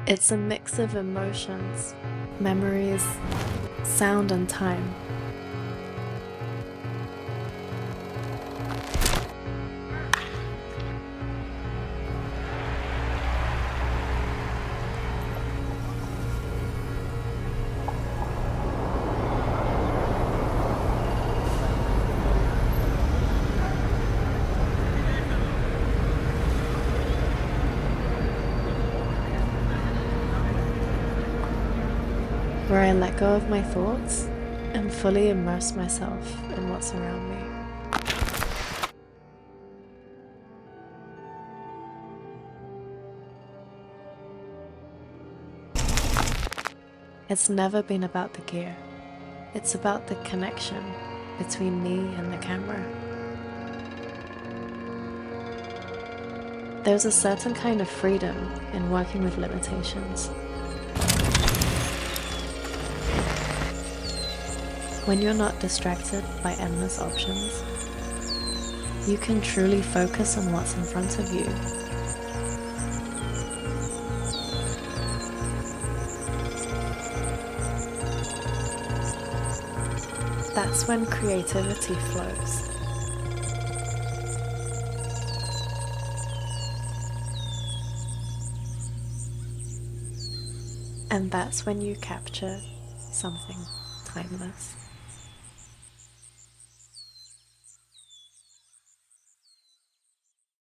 It's a mix of emotions, memories, sound and time. Where I let go of my thoughts and fully immerse myself in what's around me. It's never been about the gear. It's about the connection between me and the camera. There's a certain kind of freedom in working with limitations. When you're not distracted by endless options, you can truly focus on what's in front of you. That's when creativity flows. And that's when you capture something timeless.